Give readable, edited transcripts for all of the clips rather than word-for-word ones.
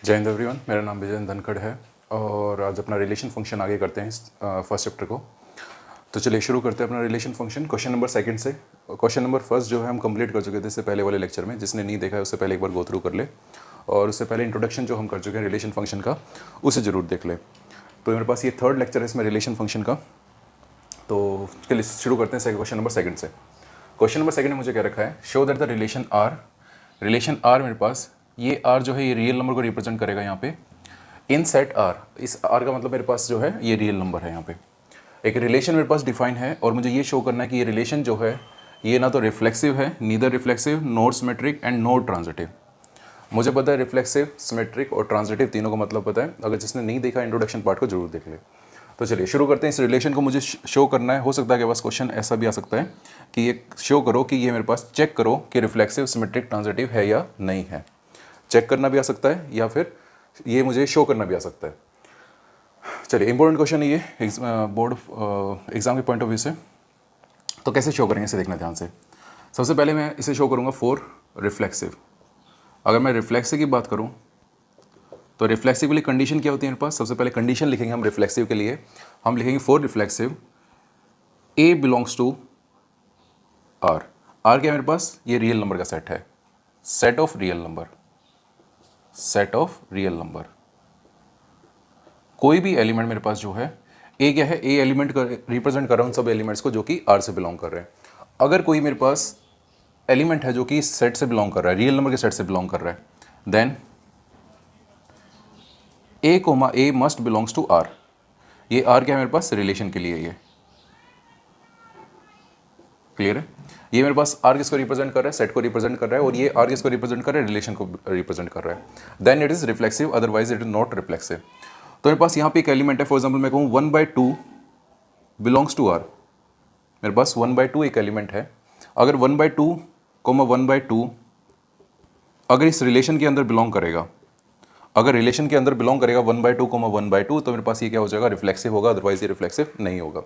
जय हिंद एवरीवन, मेरा नाम विजय धनखड़ है और आज अपना रिलेशन फंक्शन आगे करते हैं फर्स्ट चैप्टर को। तो चलिए शुरू करते हैं अपना relation function question number second से। क्वेश्चन नंबर फर्स्ट जो है हम कंप्लीट कर चुके थे इससे पहले वाले लेक्चर में। जिसने नहीं देखा है उससे पहले एक बार गो थ्रू कर ले, और उससे पहले इंट्रोडक्शन जो हम कर चुके हैं रिलेशन फंक्शन का उसे ज़रूर देख ले। तो मेरे पास ये थर्ड लेक्चर है इसमें रिलेशन फंक्शन का। तो चलिए शुरू करते हैं क्वेश्चन नंबर सेकंड से। क्वेश्चन नंबर सेकंड में मुझे क्या रखा है, show that the relation R मेरे पास ये आर जो है ये रियल नंबर को रिप्रेजेंट करेगा यहाँ पे इन सेट आर। इस आर का मतलब मेरे पास जो है ये रियल नंबर है। यहाँ पे एक रिलेशन मेरे पास डिफाइन है और मुझे ये शो करना है कि ये रिलेशन जो है ये ना तो रिफ्लेक्सिव है, neither reflexive not symmetric and not transitive. मुझे पता है रिफ्लेक्सिव, सिमेट्रिक और ट्रांजिटिव तीनों का मतलब पता है। अगर जिसने नहीं देखा इंट्रोडक्शन पार्ट को जरूर देख ले। तो चलिए शुरू करते हैं। इस रिलेशन को मुझे शो करना है। हो सकता है कि बस क्वेश्चन ऐसा भी आ सकता है कि ये शो करो कि ये मेरे पास चेक करो कि रिफ्लेक्सिव, सिमेट्रिक, ट्रांजिटिव है या नहीं है। चेक करना भी आ सकता है या फिर ये मुझे शो करना भी आ सकता है। चलिए इंपॉर्टेंट क्वेश्चन है ये बोर्ड एग्जाम के पॉइंट ऑफ व्यू से। तो कैसे शो करेंगे इसे देखना ध्यान से। सबसे पहले मैं इसे शो करूँगा फॉर रिफ्लेक्सिव। अगर मैं रिफ्लेक्सिव की बात करूँ तो रिफ्लेक्सिव के लिए कंडीशन क्या होती है मेरे पास। सबसे पहले कंडीशन लिखेंगे हम रिफ्लेक्सिव के लिए। हम लिखेंगे for reflexive A belongs to R. R क्या है मेरे पास, ये रियल नंबर का सेट है, set of real number, set of real number. कोई भी एलिमेंट मेरे पास जो है ए क्या है, ए एलिमेंट रिप्रेजेंट कर रहा हूँ उन सब एलिमेंट्स को जो कि आर से बिलोंग कर रहे हैं। अगर कोई मेरे पास एलिमेंट है जो कि सेट से बिलोंग कर रहा है, रियल नंबर के सेट से बिलोंग कर रहा है, then A comma A must belongs to R. ये आर क्या है मेरे पास, रिलेशन के लिए ये क्लियर है। ये मेरे पास आर किसको रिप्रेजेंट कर रहा है, सेट को रिप्रेजेंट कर रहा है, और ये आर किसको रिप्रेजेंट कर रहा है, रिलेशन को रिप्रेजेंट कर रहा है। Then it is reflexive, otherwise it is not reflexive. तो मेरे पास यहाँ पे एक एलिमेंट है, फॉर एग्जाम्पल मैं कहूँ 1/2 बिलोंग्स टू आर। मेरे पास 1/2 एक एलिमेंट है। अगर 1/2 1/2 अगर इस रिलेशन के अंदर बिलोंग करेगा, अगर रिलेशन के अंदर बिलोंग करेगा 1/2 1/2, तो मेरे पास ये क्या हो जाएगा, रिफ्लेक्सिव होगा, अदरवाइज ये रिफ्लेक्सिव नहीं होगा।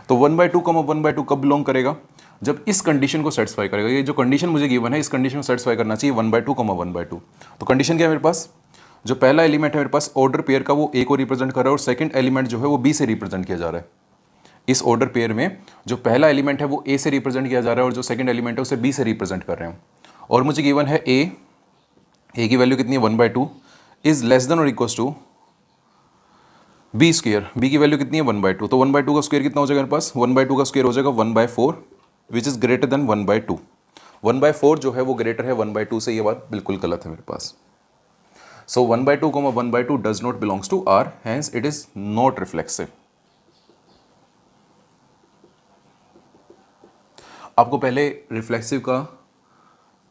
तो 1/2 1/2 कब बिलोंग करेगा, जब इस कंडीशन को सेटिस्फाई करेगा। ये जो कंडीशन मुझे गिवन है इस कंडीशन को सेटिस्फाई करना चाहिए 1/2 1/2। तो कंडीशन क्या है मेरे पास, जो पहला एलिमेंट है मेरे पास ऑर्डर पेयर का वो ए को रिप्रेजेंट कर रहा है और सेकंड एलिमेंट जो है वो बी से रिप्रेजेंट किया जा रहा है। इस ऑर्डर पेयर में जो पहला एलिमेंट है वो ए से रिप्रेजेंट किया जा रहा है और जो सेकंड एलिमेंट है उसे बी से रिप्रेजेंट कर रहे हैं। और मुझे गिवन है ए की वैल्यू कितनी है 1/2 इज लेस देन और equals to B square. B की वैल्यू कितनी है 1/2, तो 1/2 का स्क्वायर कितना हो जाएगा मेरे पास, 1/2 का स्क्वायर हो जाएगा 1/4 विच इज ग्रेटर देन 1/2। 1/4 जो है वो ग्रेटर है 1/2 से, ये बात बिल्कुल गलत है मेरे पास। So 1/2 1/2 does not belongs to R, hence it is not reflexive. आपको पहले रिफ्लेक्सिव का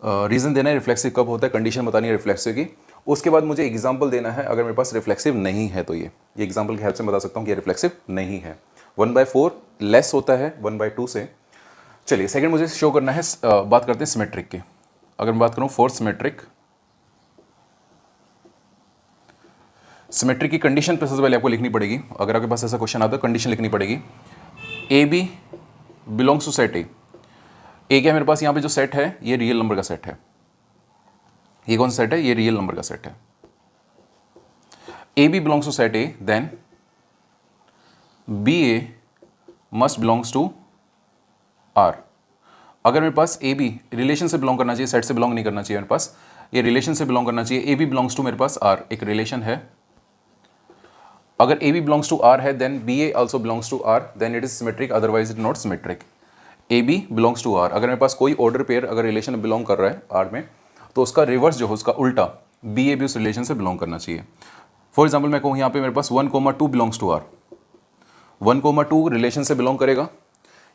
रीजन देना है, रिफ्लेक्सिव कब होता है, कंडीशन बतानी है रिफ्लेक्सिव की। उसके बाद मुझे एग्जाम्पल देना है अगर मेरे पास रिफ्लेक्सिव नहीं है तो ये एग्जाम्पल की हेल्प से बता सकता हूँ कि रिफ्लेक्सिव नहीं है। 1/4 लेस होता है 1/2 से। चलिए सेकंड मुझे शो करना है, बात करते हैं सिमेट्रिक की। अगर मैं बात करूँ फॉर सिमेट्रिक की कंडीशन पे सबसे पहले आपको लिखनी पड़ेगी। अगर आपके पास ऐसा क्वेश्चन आता है कंडीशन लिखनी पड़ेगी, a B belongs to set A. A क्या मेरे पास यहाँ पे जो सेट है ये रियल नंबर का सेट है। ये कौन सा सेट है, ये रियल नंबर का सेट है। A B belongs to set A, then B A must belongs to R. अगर मेरे पास ए बी रिलेशन से बिलोंग करना चाहिए, सेट से बिलोंग नहीं करना चाहिए मेरे पास, ये रिलेशन से बिलोंग करना चाहिए। ए बी बिलोंग्स टू मेरे पास आर, एक रिलेशन है। अगर A B belongs to R है then B A also belongs to R, then it is symmetric, otherwise it not symmetric. A B belongs to R, अगर मेरे पास कोई ऑर्डर पेयर अगर रिलेशन में बिलोंग कर रहा है आर में, तो उसका रिवर्स जो है उसका उल्टा बी ए भी उस रिलेशन से बिलोंग करना चाहिए। फॉर एग्जाम्पल मैं कहूँ यहाँ पे मेरे पास 1,2 बिलोंग्स टू आर। 1,2 रिलेशन से बिलोंग करेगा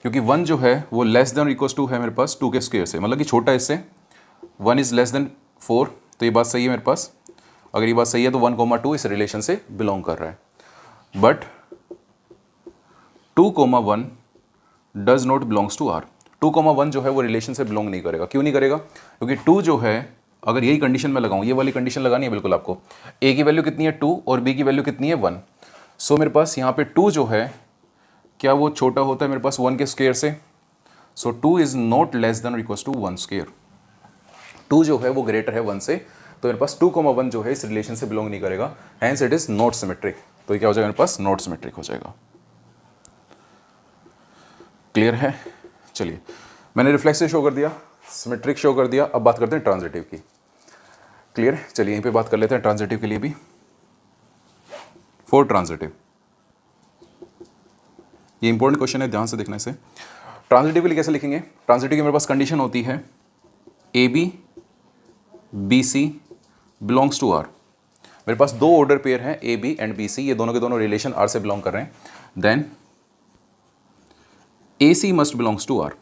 क्योंकि 1 जो है वो लेस देन इक्वल्स टू है मेरे पास 2 के स्क्वायर से, मतलब कि छोटा इससे। 1 इज लेस देन 4, तो ये बात सही है मेरे पास। अगर ये बात सही है तो 1,2 इस रिलेशन से बिलोंग कर रहा है। But 2,1 does not belongs to R. 2,1 जो है वो रिलेशन से बिलोंग नहीं करेगा। क्यों नहीं करेगा, क्योंकि 2 जो है, अगर यही कंडीशन में लगाऊं, ये वाली कंडीशन लगानी है बिल्कुल आपको। ए की वैल्यू कितनी है 2 और बी की वैल्यू कितनी है 1। सो मेरे पास यहाँ पे 2 जो है क्या वो छोटा होता है मेरे पास 1 के स्क्वायर से। सो 2 इज नॉट लेस देन और इक्वल्स टू 1 स्क्वायर। 2 जो है वो ग्रेटर है 1 से, तो मेरे पास 2,1 जो है इस रिलेशन से बिलोंग नहीं करेगा, hence it is not symmetric. तो ये क्या हो जाएगा मेरे पास, नॉट सिमेट्रिक हो जाएगा। क्लियर है? चलिए, मैंने रिफ्लेक्सिव शो कर दिया, सिमेट्रिक शो कर दिया, अब बात करते हैं ट्रांजिटिव की। क्लियर है? चलिए यहीं पे बात कर लेते हैं ट्रांजिटिव के लिए भी। फॉर ट्रांजिटिव, ये इंपॉर्टेंट क्वेश्चन है, ध्यान से देखना इसे। ट्रांजिटिव के लिए कैसे लिखेंगे? ट्रांजिटिव की मेरे पास कंडीशन होती है ए B C belongs to R. मेरे पास दो ऑर्डर पेयर हैं A B and B C, ये दोनों के दोनों रिलेशन आर से बिलोंग कर रहे हैं। Then A C must belongs to R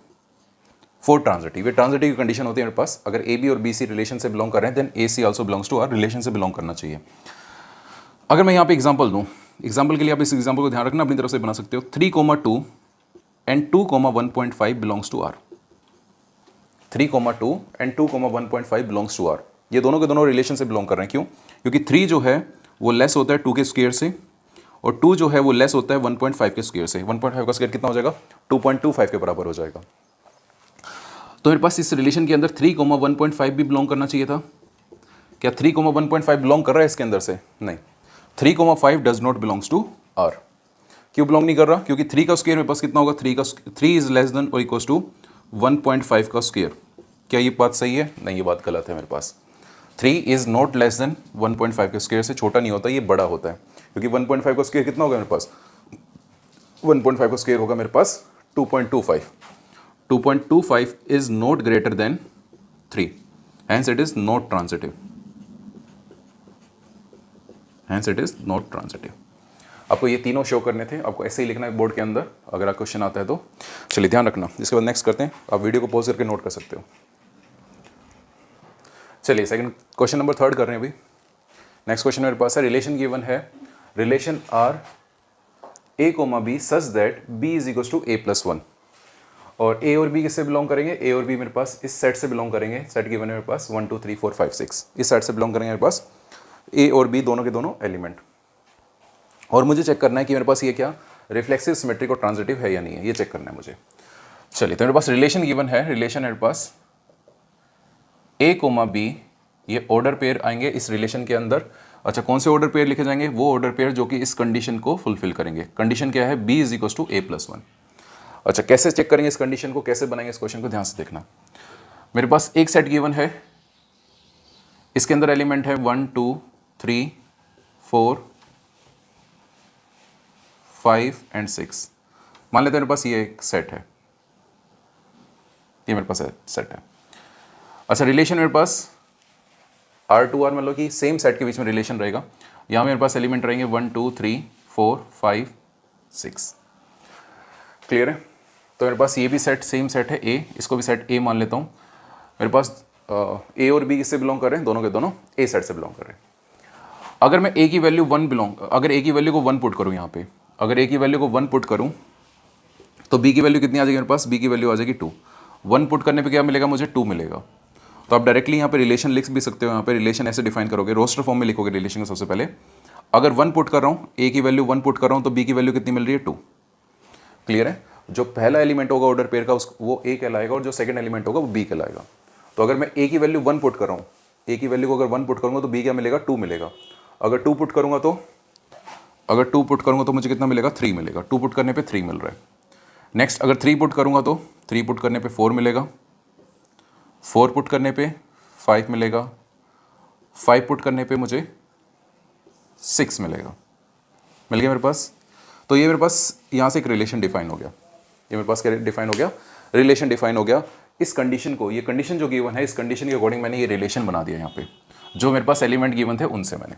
for transitive. ये ट्रांजिटिव की कंडीशन होती है मेरे पास, अगर ए बी और बी सी रिलेशन से बिलोंग कर रहे हैं then A C also belongs to R, relation से बिलोंग करना चाहिए। अगर मैं यहाँ पे एग्जाम्पल दूँ, एग्जाम्पल के लिए आप इस एग्जाम्पल को ध्यान रखना, अपनी तरफ से बना सकते हो। 3,2 and 2,1.5 belongs to R. 3,2 and 2,1.5 belongs to R, ये दोनों के दोनों रिलेशन से बिलोंग कर रहे हैं। क्यों? क्योंकि 3 जो है वो लेस होता है 2 के स्क्वायर से, और 2 जो है वो लेस होता है 1.5 के स्क्वायर से। 1.5 का स्क्वायर कितना हो जाएगा? 2.25 के बराबर हो जाएगा। तो मेरे पास इस रिलेशन के अंदर 3,1.5 भी बिलोंग करना चाहिए था। क्या 3,1.5 बिलोंग कर रहा है इसके अंदर से? नहीं, 3,5 does not belongs to R. क्यों बिलोंग नहीं कर रहा? क्योंकि 3 का स्क्वायर मेरे पास कितना होगा? 3 इज लेस देन और इक्वल्स टू 1.5 का स्क्वायर। क्या ये बात सही है? नहीं, ये बात गलत है। मेरे पास 3 इज नॉट लेस देन 1.5 के स्क्वायर से छोटा नहीं होता, ये बड़ा होता है। क्योंकि 1.5 का स्क्वायर कितना होगा मेरे पास? 1.5 का स्क्वायर होगा मेरे पास 2.25। 2.25 is not greater than 3, hence it is not transitive. Hence it is not transitive. आपको ये तीनों शो करने थे, आपको ऐसे ही लिखना है बोर्ड के अंदर अगर आप क्वेश्चन आता है तो। चलिए ध्यान रखना। इसके बाद नेक्स्ट करते हैं, आप वीडियो को पॉज करके नोट कर सकते हो। चलिए सेकंड क्वेश्चन नंबर 3 कर रहे हैं अभी। नेक्स्ट क्वेश्चन मेरे पास है, रिलेशन गिवन है, relation R A comma B such that B is equal to A plus 1। और ए और बी किससे बिलोंग करेंगे? ए और बी मेरे पास इस सेट से बिलोंग करेंगे। सेट गिवन है मेरे पास 1 2 3 4 5 6, इस सेट से बिलोंग करेंगे मेरे पास ए और बी दोनों के दोनों एलिमेंट। और मुझे चेक करना है कि मेरे पास ये क्या रिफ्लेक्सिव, सिमेट्रिक और ट्रांजिटिव है या नहीं है, ये चेक करना है मुझे। चलिए, तो मेरे पास रिलेशन गिवन है, रिलेशन मेरे पास ए कोमा बी, ये ऑर्डर पेयर आएंगे इस रिलेशन के अंदर। अच्छा, कौन से ऑर्डर पेयर लिखे जाएंगे? वो ऑर्डर पेयर जो कि इस कंडीशन को फुलफिल करेंगे। कंडीशन क्या है? B is equal to A plus 1। अच्छा, कैसे चेक करेंगे इस कंडीशन को, कैसे बनाएंगे इस क्वेश्चन को, ध्यान से देखना। मेरे पास एक सेट गिवन है, इसके अंदर एलिमेंट है 1 2 3 4 5 एंड 6। मान लेते हैं मेरे पास ये एक सेट है, ये मेरे पास सेट है। अच्छा, रिलेशन मेरे पास R to R, मतलब कि सेम सेट के बीच में रिलेशन रहेगा। यहाँ मेरे पास एलिमेंट रहेंगे 1 2 3 4 5 6। क्लियर है? तो मेरे पास ये भी सेट सेम सेट है A, इसको भी सेट A मान लेता हूँ। मेरे पास A और B किससे बिलोंग कर रहे हैं? दोनों के दोनों A सेट से बिलोंग कर रहे हैं। अगर मैं A की वैल्यू 1 अगर A की वैल्यू को 1 पुट करूँ यहाँ पे, अगर A की वैल्यू को 1 पुट करूँ तो B की वैल्यू कितनी आ जाएगी मेरे पास? B की वैल्यू आ जाएगी 2। 1 पुट करने पे क्या मिलेगा मुझे? 2 मिलेगा। तो आप डायरेक्टली यहाँ पे रिलेशन लिख भी सकते हो। यहाँ पे रिलेशन ऐसे डिफाइन करोगे, रोस्टर फॉर्म में लिखोगे रिलेशन को। सबसे पहले अगर 1 पुट कर रहा हूँ, A की वैल्यू 1 पुट कर रहा हूँ तो B की वैल्यू कितनी मिल रही है? 2। क्लियर है? जो पहला एलिमेंट होगा ऑर्डर पेयर का वो A कहलाएगा, और जो सेकंड एलिमेंट होगा वो B कहलाएगा। तो अगर मैं A की वैल्यू 1 पुट कर रहा हूँ, A की वैल्यू को अगर 1 पुट करूँगा तो B क्या मिलेगा? 2 मिलेगा। अगर 2 पुट करूँगा तो मुझे कितना मिलेगा? 3 मिलेगा। 2 पुट करने पे 3 मिल रहा है। नेक्स्ट, अगर 3 पुट करूँगा तो 3 पुट करने पे 4 मिलेगा। 4 पुट करने पे 5 मिलेगा। 5 पुट करने पे मुझे 6 मिलेगा। मिल गया मेरे पास। तो ये मेरे पास यहाँ से एक रिलेशन डिफाइन हो गया। ये मेरे पास क्या डिफाइन हो गया? रिलेशन डिफाइन हो गया। इस कंडीशन को, ये कंडीशन जो गिवन है, इस कंडीशन के अकॉर्डिंग मैंने ये रिलेशन बना दिया। यहाँ पे जो मेरे पास एलिमेंट गिवन थे उनसे मैंने,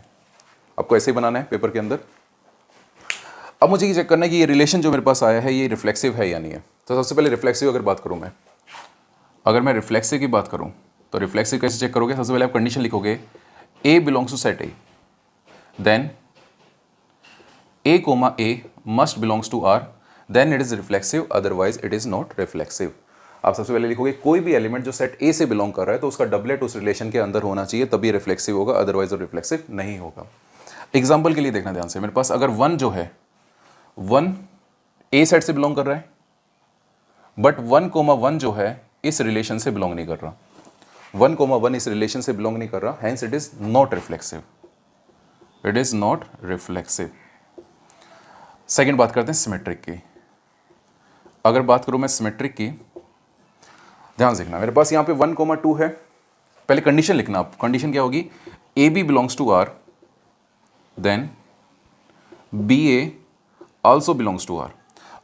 आपको ऐसे ही बनाना है पेपर के अंदर। अब मुझे ये चेक करना है कि ये रिलेशन जो मेरे पास आया है ये रिफ्लेक्सिव है या नहीं है। तो सबसे पहले रिफ्लेक्सिव अगर बात करूँ मैं, अगर मैं रिफ्लेक्सिव की बात करूँ तो रिफ्लेक्सिव कैसे चेक करोगे? सबसे पहले आप कंडीशन लिखोगे A belongs to set A, then A comma A must belongs to R, then it is reflexive, otherwise it is not reflexive. आप सबसे पहले लिखोगे कोई भी एलिमेंट जो सेट A से बिलोंग कर रहा है तो उसका डबलेट उस रिलेशन के अंदर होना चाहिए, तभी रिफ्लेक्सिव होगा, अदरवाइज वो रिफ्लेक्सिव नहीं होगा। एग्जाम्पल के लिए देखना ध्यान से, मेरे पास अगर 1 जो है 1 A सेट से बिलोंग कर रहा है, बट 1,1 जो है इस रिलेशन से बिलोंग नहीं कर रहा। 1,1 इस रिलेशन से बिलोंग नहीं कर रहा, hence it is not reflexive, it is not reflexive. Second बात करते हैं सिमेट्रिक की। अगर बात करूं मैं सिमेट्रिक की, ध्यान से देखना, मेरे पास यहाँ पे 1,2 है, पहले कंडीशन लिखना आप, कंडीशन क्या होगी, A B belongs to R, then B A also belongs to R.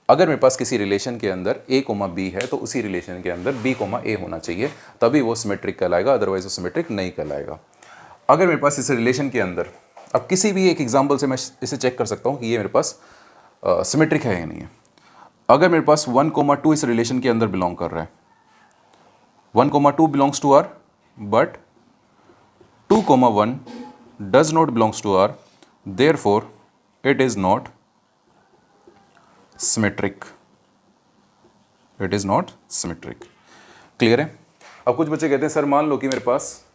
अगर मेरे पास किसी रिलेशन के अंदर a, b है तो उसी रिलेशन के अंदर b, a होना चाहिए, तभी वो सिमेट्रिक कहलाएगा, अदरवाइज वो सिमेट्रिक नहीं कहलाएगा। अगर मेरे पास इस रिलेशन के अंदर, अब किसी भी एक एग्जांपल से मैं इसे चेक कर सकता हूँ कि ये मेरे पास सिमेट्रिक है या नहीं है। अगर मेरे पास 1,2 इस रिलेशन के अंदर बिलोंग कर रहा है, 1,2 belongs to R but 2,1 does not belongs to R, therefore it is not symmetric, it is not symmetric. Clear है? अब कुछ बच्चे कहते हैं सर मान लो कि मेरे पास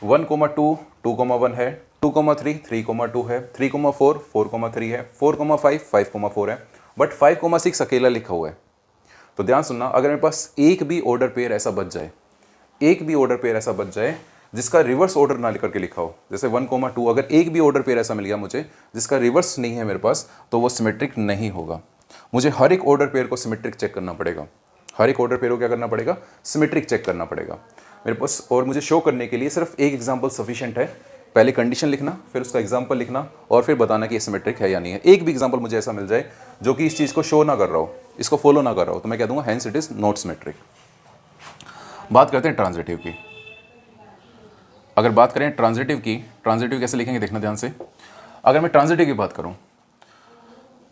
1,2 2,1 है, 2,3 3,2 है, 3,4 4,3 है, 4,5 5,4 है, बट 5,6 अकेला लिखा हुआ है। तो ध्यान सुनना, अगर मेरे पास एक भी ऑर्डर पेयर ऐसा बच जाए, एक भी ऑर्डर पेयर ऐसा बच जाए जिसका रिवर्स ऑर्डर ना लिख करके लिखा हो, जैसे 1,2 अगर एक भी ऑर्डर पेयर ऐसा मिल गया मुझे जिसका रिवर्स नहीं है मेरे पास, तो वो सिमेट्रिक नहीं होगा। मुझे हर एक ऑर्डर पेयर को सिमेट्रिक चेक करना पड़ेगा, हर एक ऑर्डर पेयर को क्या करना पड़ेगा, सिमेट्रिक चेक करना पड़ेगा मेरे पास। और मुझे शो करने के लिए सिर्फ एक एग्जांपल सफिशिएंट है, पहले कंडीशन लिखना, फिर उसका एग्जांपल लिखना और फिर बताना कि ये सिमेट्रिक है या नहीं है। एक भी एग्जांपल मुझे ऐसा मिल जाए जो कि इस चीज़ को शो ना कर रहा हो, इसको फॉलो ना कर रहा हो, तो मैं कह दूंगा hence it is not symmetric. बात करते हैं ट्रांजिटिव की। अगर बात करें ट्रांजिटिव की, ट्रांजिटिव कैसे लिखेंगे देखना ध्यान से। अगर मैं ट्रांजिटिव की बात करूं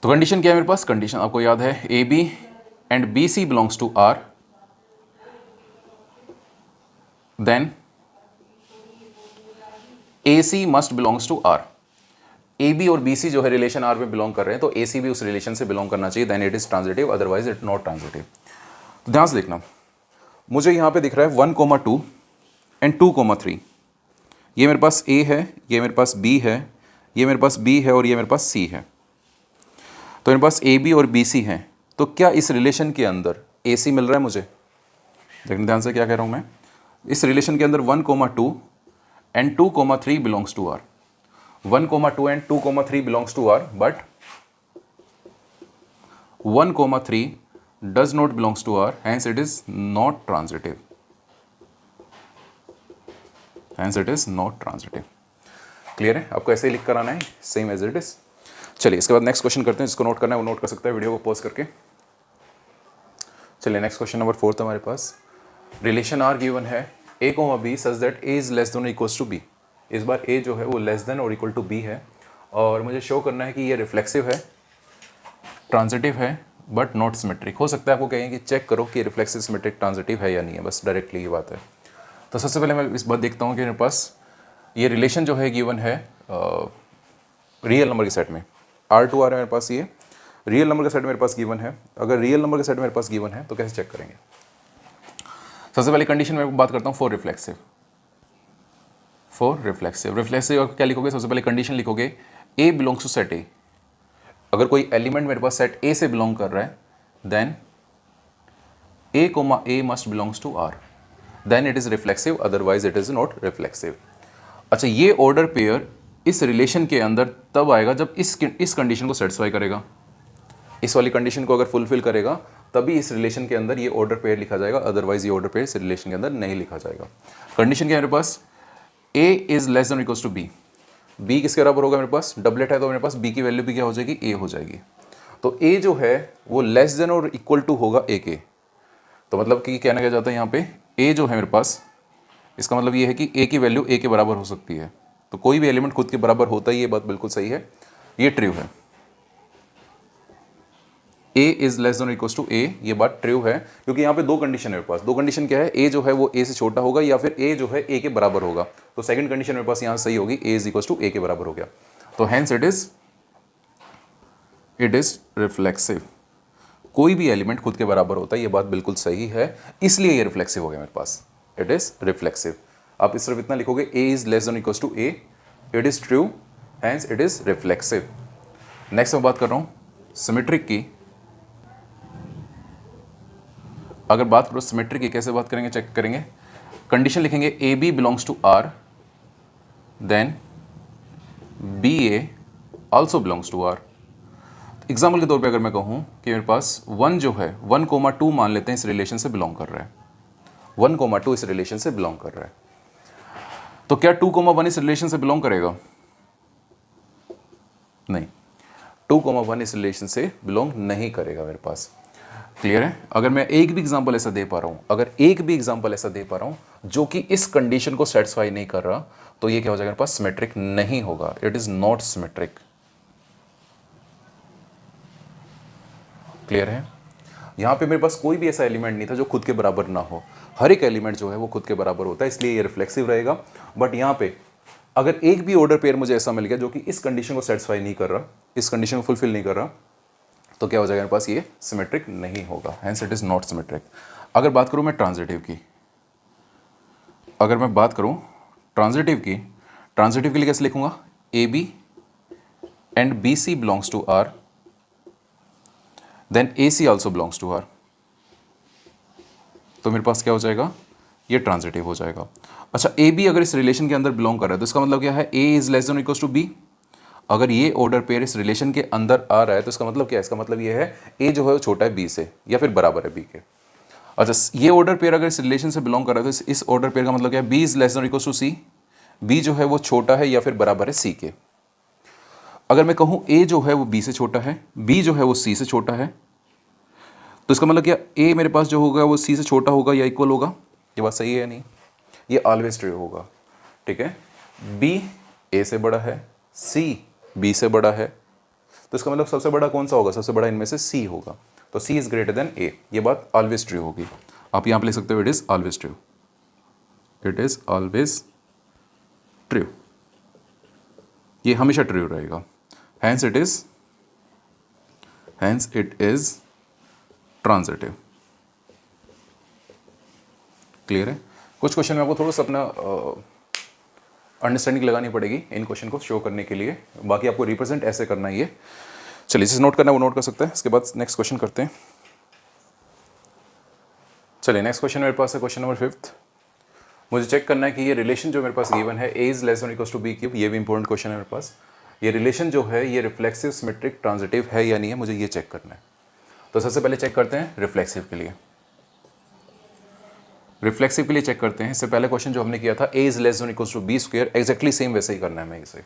तो कंडीशन क्या है मेरे पास, कंडीशन आपको याद है, A B and B C belongs to R, then A C must belongs to R. A B और बी सी जो है रिलेशन आर में बिलोंग कर रहे हैं, तो ए सी भी उस रिलेशन से बिलोंग करना चाहिए, then it is transitive, otherwise it not transitive. तो ध्यान से देखना, मुझे यहाँ पे दिख रहा है 1,2 एंड 2,3, ये मेरे पास ए है, ये मेरे पास बी है, ये मेरे पास बी है और ये मेरे पास सी है। तो मेरे पास ए बी और बी सी हैं, तो क्या इस रिलेशन के अंदर ए सी मिल रहा है मुझे? देखना ध्यान से क्या कह रहा हूँ मैं, इस रिलेशन के अंदर 1,2 and 2,3 belongs to R, 1,2 and 2,3 belongs to R, but 1,3 does not belongs to R, hence it is not transitive, hence it is not transitive. Clear है? आपको ऐसे ही लिख कर आना है, सेम एज इट इज। चलिए इसके बाद नेक्स्ट क्वेश्चन करते हैं, जिसको नोट करना है वो नोट कर सकता है वीडियो को पॉज करके। चलिए नेक्स्ट क्वेश्चन नंबर 4 हमारे पास, रिलेशन आर गिवन है a, b such that a is less than और इक्वल्स टू b। इस बार a जो है वो लेस देन और इक्वल टू b है, और मुझे शो करना है कि ये रिफ्लेक्सिव है, ट्रांजिटिव है, बट नॉट सिमेट्रिक। हो सकता है आपको कहें कि चेक करो कि रिफ्लेक्सिव सिमेट्रिक ट्रांजिटिव है या नहीं है, बस डायरेक्टली ये बात है। तो सबसे पहले मैं इस बात देखता हूँ कि मेरे पास ये रिलेशन जो है गिवन है रियल नंबर के सेट में, R2 R है मेरे पास, ये रियल नंबर के सेट मेरे पास गिवन है। अगर रियल नंबर के सेट मेरे पास गिवन है तो कैसे चेक करेंगे? सबसे पहले कंडीशन में बात करता हूँ for reflexive, for reflexive. Reflexive क्या लिखोगे? सबसे पहले कंडीशन लिखोगे A belongs to set A। अगर कोई एलिमेंट मेरे पास सेट A से बिलोंग कर रहा है, then A, must belongs to R, then it is reflexive, otherwise it is not reflexive. अच्छा, ये ऑर्डर पेयर इस रिलेशन के अंदर तब आएगा जब इस कंडीशन को सेटिस्फाई करेगा, इस वाली कंडीशन को अगर फुलफिल करेगा तभी इस रिलेशन के अंदर ये ऑर्डर पेयर लिखा जाएगा, अदरवाइज ये ऑर्डर पेयर इस रिलेशन के अंदर नहीं लिखा जाएगा। कंडीशन क्या है मेरे पास? A is less than equals to B। B किसके बराबर होगा मेरे पास? डबलेट है तो मेरे पास B की वैल्यू भी क्या हो जाएगी? A हो जाएगी। तो A जो है वो लेस देन और इक्वल टू होगा A के। तो मतलब कि कहना क्या जाता है यहाँ पे, A जो है मेरे पास, इसका मतलब ये है कि A की वैल्यू A के बराबर हो सकती है। तो कोई भी एलिमेंट खुद के बराबर होता ही, ये बात बिल्कुल सही है, ये ट्रू है। A is less than equals to A, ये बात ट्रू है, क्योंकि यहाँ पे दो कंडीशन है मेरे पास। दो कंडीशन क्या है? A जो है वो A से छोटा होगा या फिर A जो है A के बराबर होगा। तो सेकंड कंडीशन मेरे पास यहाँ सही होगी, A is equals to A के बराबर हो गया। तो हेंस इट इज रिफ्लेक्सिव। कोई भी एलिमेंट खुद के बराबर होता है, ये बात बिल्कुल सही है, इसलिए ये रिफ्लेक्सिव हो गया मेरे पास, इट इज रिफ्लेक्सिव। आप इस तरफ इतना लिखोगे, A is less than equals to A, it is true, hence it is reflexive. Next मैं बात कर रहा हूँ सिमेट्रिक की। अगर बात करो सिमेट्रिक की, कैसे बात करेंगे, चेक करेंगे। कंडीशन लिखेंगे A B belongs to R, then B A also belongs to R. Example के तौर पे अगर मैं कहूँ कि मेरे पास 1 जो है 1,2 मान लेते हैं इस रिलेशन से बिलोंग कर रहा है, 1,2 इस रिलेशन से बिलोंग कर रहा है, तो क्या 2,1 इस रिलेशन से बिलोंग करेगा? नहीं, 2,1 इस रिलेशन से बिलोंग नहीं करेगा मेरे पास। क्लियर है? अगर मैं एक भी एग्जांपल ऐसा दे पा रहा हूं, अगर एक भी एग्जांपल ऐसा दे पा रहा हूं जो कि इस कंडीशन को सेटिस्फाई नहीं कर रहा, तो ये क्या हो जाएगा मेरे पास? सिमेट्रिक नहीं होगा, it is not symmetric. Clear है? यहां पे मेरे पास कोई भी ऐसा एलिमेंट नहीं था जो खुद के बराबर ना हो, हर एक एलिमेंट जो है वो खुद के बराबर होता है, इसलिए ये रिफ्लेक्सिव रहेगा। बट यहां पे अगर एक भी ऑर्डर पेयर मुझे ऐसा मिल गया जो कि इस कंडीशन को सेटिस्फाई नहीं कर रहा, इस कंडीशन को फुलफिल नहीं कर रहा, तो क्या हो जाएगा मेरे पास? ये सिमेट्रिक नहीं होगा, hence it is not symmetric. अगर बात करूं मैं ट्रांजिटिव की, अगर मैं बात करूं ट्रांजिटिव की, ट्रांजिटिव के लिए कैसे लिखूंगा? A B and B C belongs to R, then A C also belongs to R, तो मेरे पास क्या हो जाएगा? ये ट्रांजिटिव हो जाएगा। अच्छा, ए बी अगर इस रिलेशन के अंदर बिलोंग कर रहा है तो इसका मतलब क्या है? A is less than equals to b. अगर ये ऑर्डर पेयर इस रिलेशन के अंदर आ रहा है तो इसका मतलब क्या है? इसका मतलब ये है ए जो है वो छोटा है बी से या फिर बराबर है बी के। अच्छा, ये ऑर्डर पेयर अगर इस रिलेशन से बिलोंग कर रहा है तो इस ऑर्डर पेयर का मतलब क्या है? B is less than equals to C, B जो है वो छोटा है या फिर बराबर है सी के। अगर मैं कहूँ ए जो है वो बी से छोटा है, बी जो है वो सी से छोटा है, तो इसका मतलब क्या? ए मेरे पास जो होगा वो सी से छोटा होगा या इक्वल होगा? ये बात सही है या नहीं? ये ऑलवेज ट्रू होगा। ठीक है, बी ए से बड़ा है, सी बी से बड़ा है, तो इसका मतलब सबसे बड़ा कौन सा होगा? सबसे बड़ा इनमें से सी होगा, तो सी इज ग्रेटर देन ए। ये बात ऑलवेज ट्रू होगी। आप यहां पे लिख सकते हो it is always true, it is always true, ये हमेशा ट्रू रहेगा। Hence it is transitive. Clear है? कुछ क्वेश्चन में आपको थोड़ा सा अपना अंडरस्टैंडिंग लगानी पड़ेगी इन क्वेश्चन को शो करने के लिए, बाकी आपको रिप्रेजेंट ऐसे करना ही है। चलिए, जिसे नोट करना है वो नोट कर सकते हैं। इसके बाद नेक्स्ट क्वेश्चन करते हैं। चलिए, नेक्स्ट क्वेश्चन मेरे पास है क्वेश्चन नंबर 5। मुझे चेक करना है कि ये रिलेशन जो मेरे पास गिवन है a is less than equals to b cube, ये भी इंपॉर्टेंट क्वेश्चन है मेरे पास। ये रिलेशन जो है ये रिफ्लेक्सिव, सिमेट्रिक, ट्रांजिटिव है या नहीं है, मुझे ये चेक करना है। तो सबसे पहले चेक करते हैं रिफ्लेक्सिव के लिए। रिफ्लेक्सिव के लिए चेक करते हैं। इससे पहले क्वेश्चन जो हमने किया था a is less than equals to B square, exactly same वैसे ही करना है हमें इसे।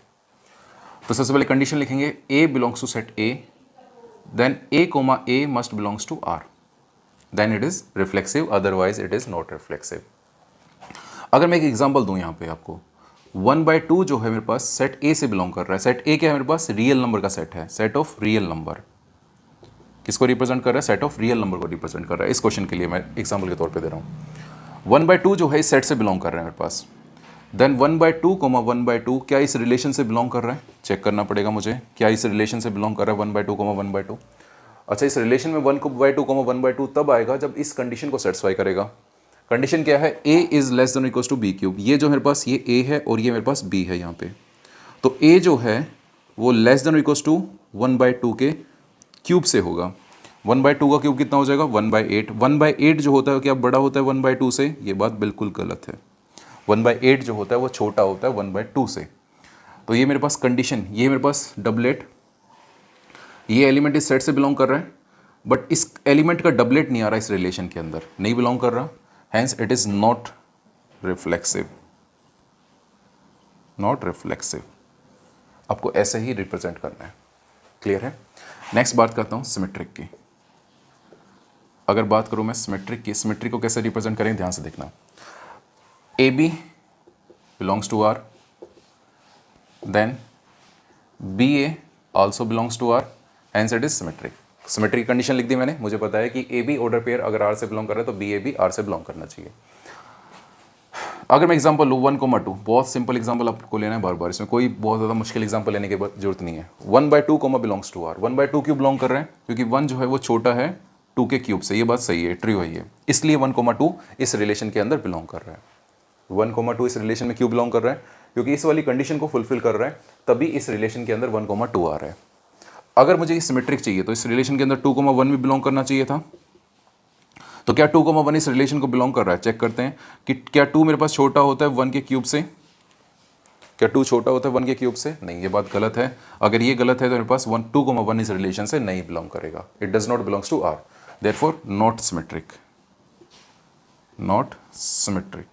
तो सबसे पहले कंडीशन लिखेंगे a belongs to set A, then A comma A must belongs to R, then it is reflexive, otherwise it is not reflexive. अगर मैं एक एग्जांपल दूं यहाँ पे आपको, 1/2 जो है मेरे पास सेट ए से बिलोंग कर रहा है। सेट ए क्या है मेरे पास? रियल नंबर का सेट है, सेट ऑफ रियल नंबर। किसको रिप्रेजेंट कर रहा है? सेट ऑफ रियल नंबर को रिप्रेजेंट कर रहा है। इस क्वेश्चन के लिए मैं एग्जांपल के तौर पे दे रहा हूँ। 1/2 जो है इस सेट से बिलोंग कर रहा है मेरे पास। देन 1/2 1/2 क्या इस रिलेशन से बिलोंग कर रहा है? चेक करना पड़ेगा मुझे, क्या इस रिलेशन से बिलोंग कर रहा है 1/2 1/2? अच्छा, इस रिलेशन में 1/2 1/2 तब आएगा जब इस कंडीशन को सेटिस्फाई करेगा। कंडीशन क्या है? A is less than equals to b cube. ये जो मेरे पास ये ए है और ये मेरे पास बी है यहाँ पे, तो ए जो है वो लेस देन इक्वल्स टू 1/2 के क्यूब से होगा। 1/2 का क्यूब कितना हो जाएगा? 1/8। 1/8 जो होता है क्या बड़ा होता है 1/2 से? ये बात बिल्कुल गलत है। 1/8 जो होता है वो छोटा होता है 1/2 से। तो ये मेरे पास कंडीशन, ये मेरे पास डबलेट, ये एलिमेंट इस सेट से बिलोंग कर रहा है, बट इस एलिमेंट का डबलेट नहीं आ रहा इस रिलेशन के अंदर, नहीं बिलोंग कर रहा, hence it is not reflexive, not reflexive. आपको ऐसे ही रिप्रेजेंट करना है। क्लियर है? नेक्स्ट बात करता हूँ सिमेट्रिक की। अगर बात करूँ मैं सिमेट्रिक की, सिमेट्रिक को कैसे रिप्रेजेंट करें ध्यान से देखना। A B belongs to R, then B A also belongs to R, hence it is symmetric. Symmetric condition लिख दी मैंने। मुझे पता है कि ए बी ऑर्डर पेयर अगर आर से बिलोंग कर रहा है तो बी ए बी आर से बिलोंग करना चाहिए। अगर मैं एग्जांपल लूँ 1,2, बहुत सिंपल एग्जांपल आपको लेना है बार बार, इसमें कोई बहुत ज़्यादा मुश्किल एग्जांपल लेने की जरूरत नहीं है। 1/2 बिलोंग्स टू आर, 1/2 क्यों बिलोंग कर रहे हैं? क्योंकि 1 जो है वो छोटा है 2 के क्यूब से, ये बात सही है, ट्रू है ये, इसलिए 1,2 इस रिलेशन के अंदर बिलोंग कर रहा है। 1,2 इस रिलेशन में क्यों बिलोंग कर रहा है? क्योंकि इस वाली कंडीशन को फुलफिल कर रहा है, तभी इस रिलेशन के अंदर 1,2 आ रहा है। अगर मुझे ये सिमेट्रिक चाहिए तो इस रिलेशन के अंदर 2,1 भी बिलोंग करना चाहिए था, तो क्या 2,1 इस रिलेशन को बिलोंग कर रहा है? चेक करते हैं कि क्या 2 मेरे पास छोटा होता है 1 के क्यूब से? क्या 2 छोटा होता है 1 के क्यूब से? नहीं, ये बात गलत है। अगर ये गलत है तो मेरे पास 2,1 इस रिलेशन से नहीं बिलोंग करेगा। It does not belongs to R, therefore not symmetric, not symmetric.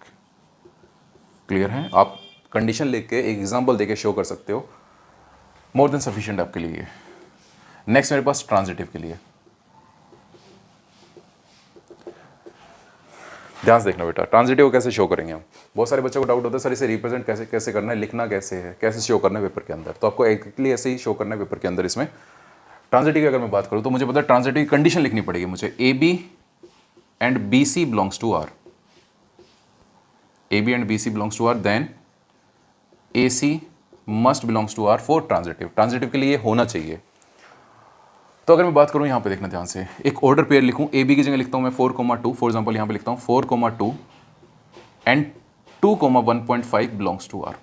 Clear है? आप कंडीशन लिख के एक एग्जाम्पल देके शो कर सकते हो, मोर देन सफिशिएंट आपके लिए। नेक्स्ट मेरे पास ट्रांजिटिव के लिए, ध्यान से देखना बेटा। ट्रांजिटिव को कैसे शो करेंगे हम? बहुत सारे बच्चों को डाउट होता है सर इसे रिप्रेजेंट कैसे कैसे करना है, लिखना कैसे है, कैसे शो करना है पेपर के अंदर। तो आपको एक्चुअली ऐसे ही शो करना है पेपर के अंदर। इसमें ट्रांजिटिव की अगर मैं बात करूँ तो मुझे पता है ट्रांजिटिव की कंडीशन लिखनी पड़ेगी मुझे, A B and B C belongs to R, A B and B C belongs to R, then A C must belongs to R for transitive. Transitive के लिए होना चाहिए। तो अगर मैं बात करूं यहाँ पे देखना ध्यान से, एक ऑर्डर पेयर लिखूं, ए बी की जगह लिखता हूं मैं 4,2, फॉर एग्जांपल यहाँ पे लिखता हूं 4,2 and 2,1.5 belongs to R.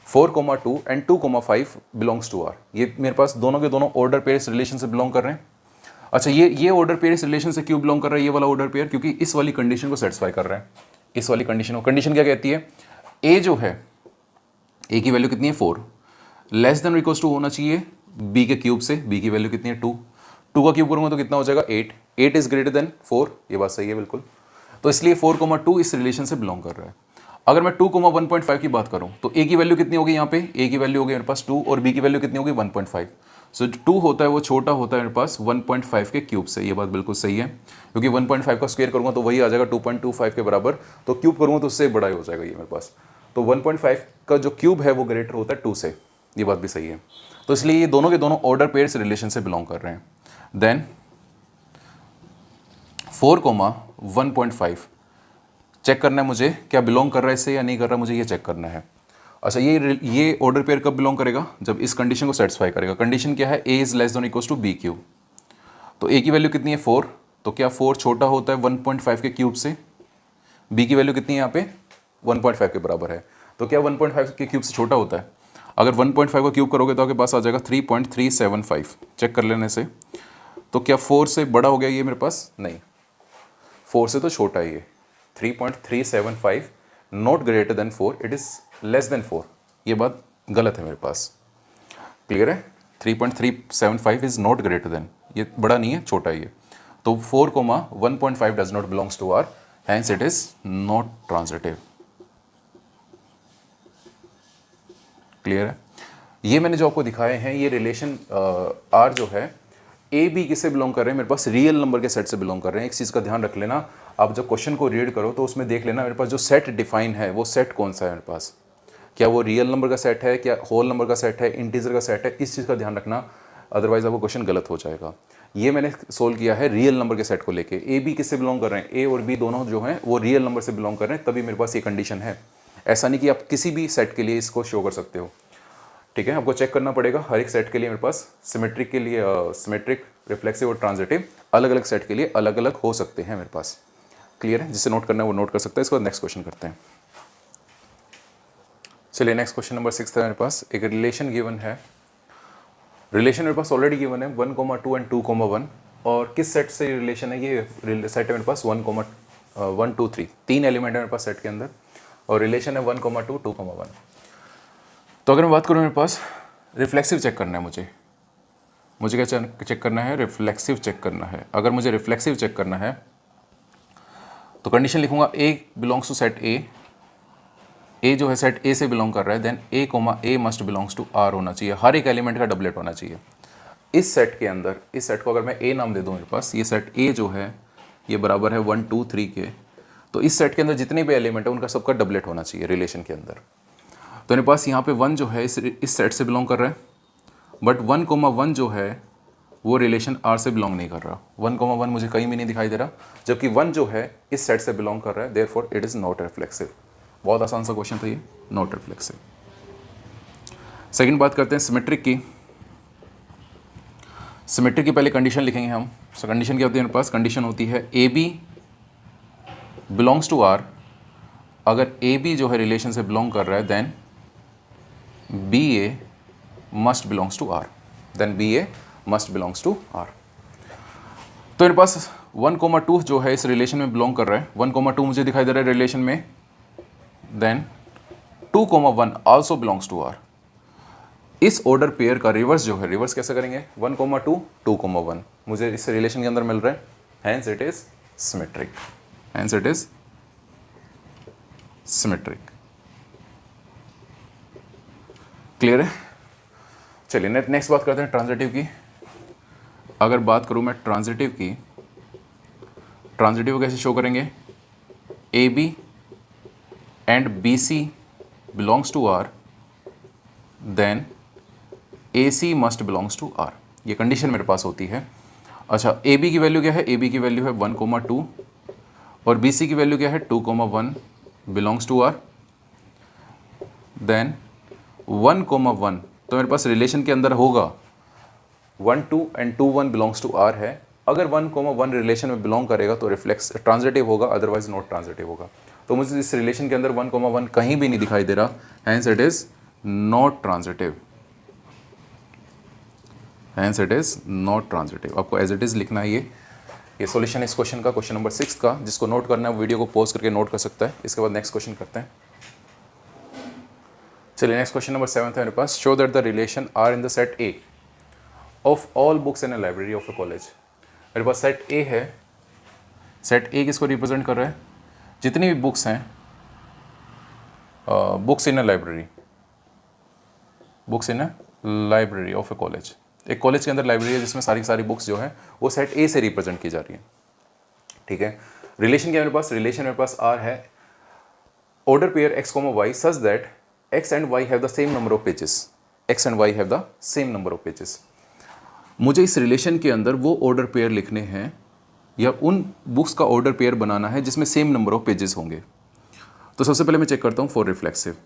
4,2 and 2,5 belongs to R, ये मेरे पास दोनों के दोनों ऑर्डर पेयर इस रिलेशन से बिलोंग कर रहे हैं। अच्छा, ये ऑर्डर पेयर इस रिलेशन से क्यों बिलोंग कर रहा है, ये वाला ऑर्डर पेयर? क्योंकि इस वाली कंडीशन को सेटिस्फाई कर रहा है। इस वाली कंडीशन को, कंडीशन क्या कहती है? ए जो है, ए की वैल्यू कितनी है 4, लेस देन इक्वल्स टू होना चाहिए बी के क्यूब से। बी की वैल्यू कितनी है 2, 2 का क्यूब करूंगा तो कितना हो जाएगा 8, 8 इज ग्रेटर देन 4, ये बात सही है बिल्कुल। तो इसलिए 4,2 इस रिलेशन से बिलोंग कर रहा है। अगर मैं 2,1.5 की बात करूं तो ए की वैल्यू कितनी होगी यहाँ पे? ए की वैल्यू होगी मेरे पास 2 और बी की वैल्यू कितनी होगी 1.5। सो 2 होता है वो छोटा होता है मेरे पास 1.5 के क्यूब से। ये बात बिल्कुल सही है, क्योंकि 1.5 का स्क्वायर करूंगा तो वही आ जाएगा 2.25 के बराबर, तो क्यूब करूंगा तो उससे बड़ा ही हो जाएगा ये मेरे पास। तो 1.5 का जो क्यूब है वो ग्रेटर होता है 2 से, ये बात भी सही है। तो इसलिए ये दोनों के दोनों ऑर्डर पेयर्स रिलेशन से बिलोंग कर रहे हैं। देन 4,1.5 चेक करना है मुझे, क्या बिलोंग कर रहा है इससे या नहीं कर रहा, मुझे ये चेक करना है। अच्छा, ये ऑर्डर पेयर कब बिलोंग करेगा? जब इस कंडीशन को सेटिस्फाई करेगा। कंडीशन क्या है? A is less than equals to b cube. तो ए की वैल्यू कितनी है 4, तो क्या 4 छोटा होता है 1.5 के क्यूब से? बी की वैल्यू कितनी है यहाँ पे 1.5 के बराबर है, तो क्या 1.5 के क्यूब से छोटा होता है? अगर 1.5 का क्यूब करोगे तो आपके पास आ जाएगा 3.375। चेक कर लेने से तो क्या 4 से बड़ा हो गया ये मेरे पास? नहीं, 4 से तो छोटा ही है। 3.375 not greater then 4, it is less then 4। ये बात गलत है मेरे पास। क्लियर है? 3.375 इज नॉट ग्रेटर देन, ये बड़ा नहीं है, छोटा ही है। तो 4,1.5 does not belongs to R, hence it is not transitive. Clear है? ये मैंने जो आपको दिखाए हैं ये रिलेशन आर जो है, ए बी किससे बिलोंग कर रहे हैं? मेरे पास रियल नंबर के सेट से बिलोंग कर रहे हैं। एक चीज़ का ध्यान रख लेना, आप जब क्वेश्चन को रीड करो तो उसमें देख लेना मेरे पास जो सेट डिफाइन है वो सेट कौन सा है मेरे पास, क्या वो रियल नंबर का सेट है, क्या होल नंबर का सेट है, इंटीजर का सेट है, इस चीज़ का ध्यान रखना, अदरवाइज आपको क्वेश्चन गलत हो जाएगा। ये मैंने सोल्व किया है रियल नंबर के सेट को लेके। ए बी किससे बिलोंग कर रहे हैं? ए और बी दोनों जो हैं वो रियल नंबर से बिलोंग कर रहे हैं, तभी मेरे पास ये कंडीशन है। ऐसा नहीं कि आप किसी भी सेट के लिए इसको शो कर सकते हो। ठीक है, आपको चेक करना पड़ेगा हर एक सेट के लिए। मेरे पास सिमेट्रिक के लिए सिमेट्रिक, रिफ्लेक्सिव और ट्रांजिटिव अलग अलग सेट के लिए अलग अलग हो सकते हैं मेरे पास। क्लियर है? जिसे नोट करना है वो नोट कर सकता है। इसको नेक्स्ट क्वेश्चन करते हैं। चलिए नेक्स्ट क्वेश्चन नंबर 6 है मेरे पास। एक रिलेशन गिवन है, रिलेशन मेरे पास ऑलरेडी गिवन है 1,2 एंड 2,1, और किस सेट से रिलेशन है? ये सेट है मेरे पास 1, 2, 3, 3 एलिमेंट है मेरे पास सेट के अंदर, और रिलेशन है 1,2, 2,1। तो अगर मैं बात करूँ मेरे पास रिफ्लेक्सिव चेक करना है मुझे क्या चेक करना है? रिफ्लेक्सिव चेक करना है। अगर मुझे रिफ्लेक्सिव चेक करना है तो कंडीशन लिखूंगा a belongs to set A जो है सेट ए से बिलोंग कर रहा है, then a must belongs to R होना चाहिए। हर एक एलिमेंट का डबलेट होना चाहिए इस सेट के अंदर। इस सेट को अगर मैं ए नाम दे दूं, मेरे पास ये सेट ए जो है ये बराबर है 1, 2, 3 के, तो इस सेट के अंदर जितने भी एलिमेंट है उनका सबका डबलेट होना चाहिए रिलेशन के अंदर। तो मेरे पास यहाँ पे 1 जो है इस सेट से बिलोंग कर रहा है, बट 1,1 जो है वो रिलेशन आर से बिलोंग नहीं कर रहा। 1,1 मुझे कहीं भी नहीं दिखाई दे रहा, जबकि 1 जो है इस सेट से बिलोंग कर रहा है, therefore it is not reflexive. बहुत आसान सा क्वेश्चन था ये, नॉट रिफ्लेक्सिव। सेकंड बात करते हैं सिमेट्रिक की। सिमेट्रिक की पहले कंडीशन लिखेंगे हम। सो कंडीशन क्या होती है मेरे पास? कंडीशन होती है A B belongs to R. अगर ए बी जो है रिलेशन से बिलोंग कर रहा है, then B A must belongs to R, then B A must belongs to R. तो मेरे पास 1,2 जो है इस रिलेशन में बिलोंग कर रहा है, 1,2 मुझे दिखाई दे रहा है रिलेशन में, then 2,1 also belongs to R. इस ऑर्डर पेयर का रिवर्स जो है, रिवर्स कैसे करेंगे, 1,2 2,1 मुझे इस रिलेशन के अंदर मिल रहा है, hence it is symmetric, hence it is symmetric. Clear है? चलिए नेक्स्ट बात करते हैं ट्रांजिटिव की। अगर बात करूं मैं ट्रांजिटिव की, ट्रांजिटिव कैसे शो करेंगे, a B and B C belongs to R, then A C must belongs to R, ये कंडीशन मेरे पास होती है। अच्छा, ए बी की वैल्यू क्या है, ए बी की वैल्यू है 1,2 और बी सी की वैल्यू क्या है 2,1 बिलोंग्स टू आर, देन 1,1 तो मेरे पास रिलेशन के अंदर होगा 1,2 एंड 2,1 बिलोंग्स टू आर है। अगर 1,1 रिलेशन में बिलोंग करेगा तो रिफ्लेक्स ट्रांजिटिव होगा, अदरवाइज नॉट ट्रांजिटिव होगा। तो मुझे इस रिलेशन के अंदर 1,1 कहीं भी नहीं दिखाई दे रहा, hence it is not transitive, hence it is not transitive. आपको एज इट इज लिखना है ये सॉल्यूशन इस क्वेश्चन का, क्वेश्चन नंबर 6 का। जिसको नोट करना है वीडियो को पॉज करके नोट कर सकता है। इसके बाद नेक्स्ट क्वेश्चन करते हैं। चलिए नेक्स्ट क्वेश्चन नंबर 7 है मेरे पास, show that the relation R in the set A of all books in a library of a college. मेरे पास सेट ए है, सेट ए किसको रिप्रेजेंट कर रहा है, जितनी भी बुक्स हैं, books in a library, books in a library of a college. एक कॉलेज के अंदर लाइब्रेरी है जिसमें सारी की सारी बुक्स जो है वो सेट ए से रिप्रेजेंट की जा रही है। ठीक है, रिलेशन क्या है मेरे पास, रिलेशन मेरे पास आर है, order pair x comma y such that x and y have the same number of pages, x and y have the same number of pages. मुझे इस रिलेशन के अंदर वो ऑर्डर पेयर लिखने हैं या उन बुक्स का ऑर्डर पेयर बनाना है जिसमें सेम नंबर ऑफ पेजेस होंगे। तो सबसे पहले मैं चेक करता हूँ फॉर रिफ्लेक्सिव।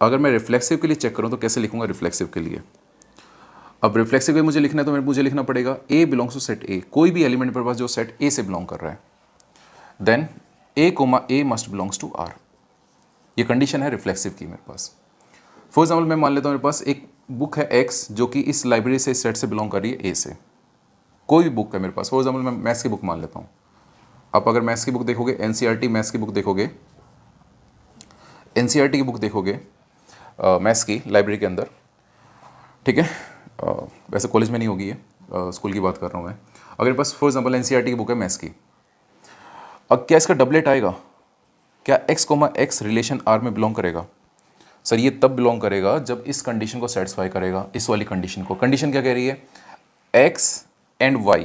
अगर मैं रिफ्लेक्सिव के लिए चेक करूँ तो कैसे लिखूंगा रिफ्लेक्सिव के लिए। अब रिफ्लेक्सिव के मुझे लिखना है तो मुझे लिखना पड़ेगा ए बिलोंग्स टू सेट ए, कोई भी एलिमेंट मेरे पास जो सेट ए से बिलोंग कर रहा है, then A comma A must belongs to R. ये कंडीशन है रिफ्लेक्सिव की मेरे पास। फॉर एग्जाम्पल मैं मान लेता हूँ मेरे पास एक बुक है एक्स जो कि इस लाइब्रेरी से, इस सेट से बिलोंग कर रही है ए से। कोई भी बुक है मेरे पास, फॉर एग्जाम्पल मैं मैथ्स की बुक मान लेता हूँ। आप अगर मैथ्स की बुक देखोगे, एनसीईआरटी मैथ्स की बुक देखोगे, एनसीईआरटी की बुक देखोगे मैथ्स की लाइब्रेरी के अंदर, ठीक है, वैसे कॉलेज में नहीं होगी ये, स्कूल की बात कर रहा हूँ मैं। अगर मेरे पास फॉर एग्जाम्पल एनसीईआरटी की बुक है मैथ्स की, अब क्या इसका डबलेट आएगा, क्या x comma x relation R में बिलोंग करेगा? सर ये तब बिलोंग करेगा जब इस कंडीशन को सेटिस्फाई करेगा, इस वाली कंडीशन को। कंडीशन क्या कह रही है, एक्स एंड वाई,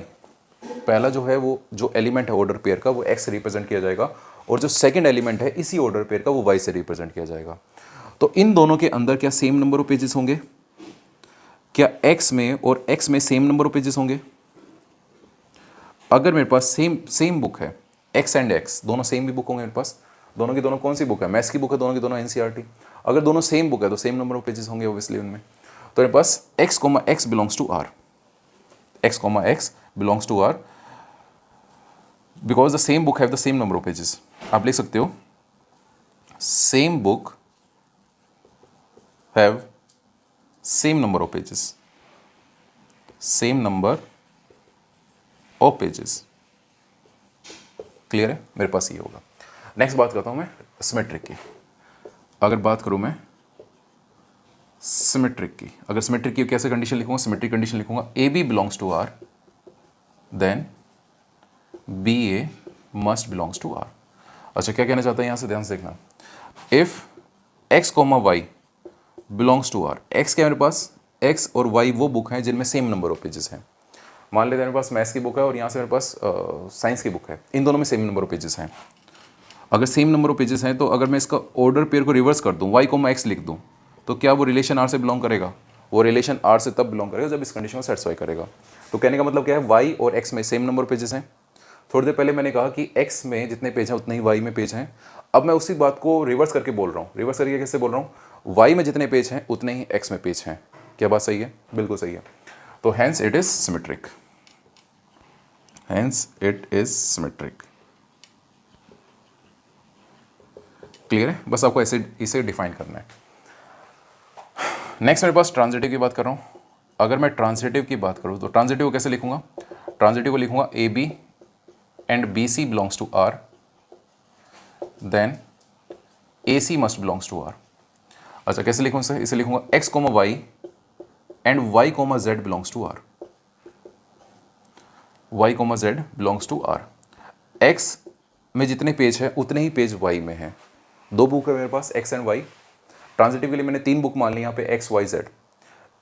पहला जो है वो जो एलिमेंट है ऑर्डर पेयर का वो एक्स से रिप्रेजेंट किया जाएगा, और जो सेकंड एलिमेंट है इसी ऑर्डर पेयर का वो वाई से रिप्रेजेंट किया जाएगा। तो इन दोनों के अंदर क्या सेम नंबर ऑफ पेजेस होंगे? क्या एक्स में और एक्स में सेम नंबर ऑफ पेजेस होंगे? अगर मेरे पास सेम बुक है, एक्स एंड एक्स दोनों सेम भी बुक होंगे मेरे पास, दोनों की दोनों कौन सी बुक है, मैथ्स की बुक है, दोनों की दोनों एनसीईआरटी। अगर दोनों सेम बुक है तो सेम नंबर ऑफ पेजेस होंगे ऑब्वियसली उनमें। तो मेरे पास x comma x belongs to R, x comma x belongs to R because the same book have the same number of pages. आप लिख सकते हो same book have same number of pages, same number of pages. Clear है? मेरे पास ये होगा। Next बात करता हूं मैं सिमेट्रिक की। अगर बात करूं मैं सिमेट्रिक की, अगर सिमेट्रिक की कैसे कंडीशन लिखूंगा, सिमेट्रिक कंडीशन लिखूंगा A B belongs to R, then B A must belongs to R. अच्छा, क्या कहना चाहता है यहां से, ध्यान से देखना। If x comma y belongs to R, x क्या है मेरे पास, एक्स और वाई वो बुक हैं जिनमें सेम नंबर ऑफ पेजेस हैं। मान लेते हैं मेरे पास मैथ्स की बुक है और यहाँ से मेरे पास साइंस की बुक है, इन दोनों में सेम नंबर ऑफ पेजेस हैं। अगर सेम नंबर ऑफ पेजेस हैं तो अगर मैं इसका ऑर्डर पेयर को रिवर्स कर दूं, वाई कोमा एक्स लिख दूं, तो क्या वो रिलेशन आर से बिलोंग करेगा? वो रिलेशन आर से तब बिलोंग करेगा जब इस कंडीशन को सेटिस्फाई करेगा। तो कहने का मतलब क्या है, वाई और एक्स में सेम नंबर ऑफ पेजेस हैं। थोड़ी देर पहले मैंने कहा कि एक्स में जितने पेज हैं उतने ही वाई में पेज हैं। अब मैं उसी बात को रिवर्स करके बोल रहा हूँ। रिवर्स करके कैसे बोल रहा हूँ, वाई में जितने पेज हैं उतने ही एक्स में पेज हैं। क्या बात सही है? बिल्कुल सही है। तो hence it is symmetric, hence it is symmetric. Clear है? बस आपको ऐसे इसे डिफाइन करना है। नेक्स्ट मेरे पास ट्रांजिटिव की बात कर रहा हूँ। अगर मैं ट्रांजिटिव की बात करूँ तो ट्रांजिटिव कैसे लिखूंगा, ट्रांजिटिव को लिखूंगा A B and B C belongs to R, then A C must belongs to R. अच्छा कैसे लिखूँ सर, इसे लिखूंगा x comma y and y comma z belongs to R, y comma z belongs to R. X में जितने page है उतने ही page Y में है। दो बुक है मेरे पास, एक्स एंड वाई। ट्रांजिटिव के लिए मैंने 3 बुक मान ली यहाँ पे, एक्स वाई जेड।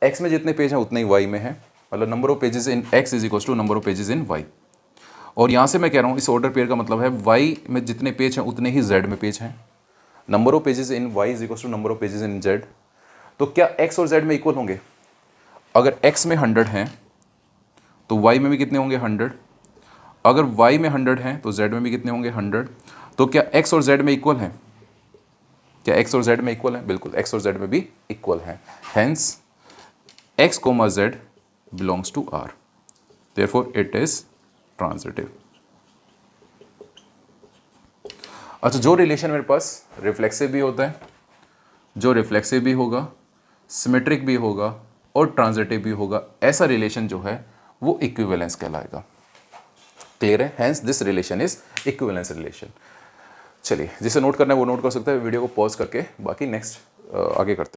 एक्स में जितने पेज हैं उतने ही वाई में है, मतलब number of pages in x is equal to number of pages in y. और यहाँ से मैं कह रहा हूँ इस ऑर्डर पेयर का मतलब है वाई में जितने पेज हैं उतने ही जेड में पेज हैं। Number of pages in y is equal to number of pages in z. तो क्या एक्स और जेड में इक्वल होंगे? अगर एक्स में 100 हैं तो वाई में भी कितने होंगे? 100। अगर वाई में 100 हैं तो जेड में भी कितने होंगे? 100। तो क्या एक्स और जेड में इक्वल हैं? क्या एक्स और जेड में इक्वल हैं? बिल्कुल, एक्स और जेड में भी इक्वल हैं। Hence x comma z belongs to R, therefore it is transitive. अच्छा, जो रिलेशन मेरे पास रिफ्लेक्सिव भी होता है, जो रिफ्लेक्सिव भी होगा, सिमेट्रिक भी होगा और ट्रांजिटिव भी होगा, ऐसा रिलेशन जो है वो इक्विवेलेंस कहलाएगा। क्लियर है? Hence this relation is equivalence relation. चलिए, जिसे नोट करना है वो नोट कर सकता है, वीडियो को पॉज करके बाकी नेक्स्ट आगे करते हैं।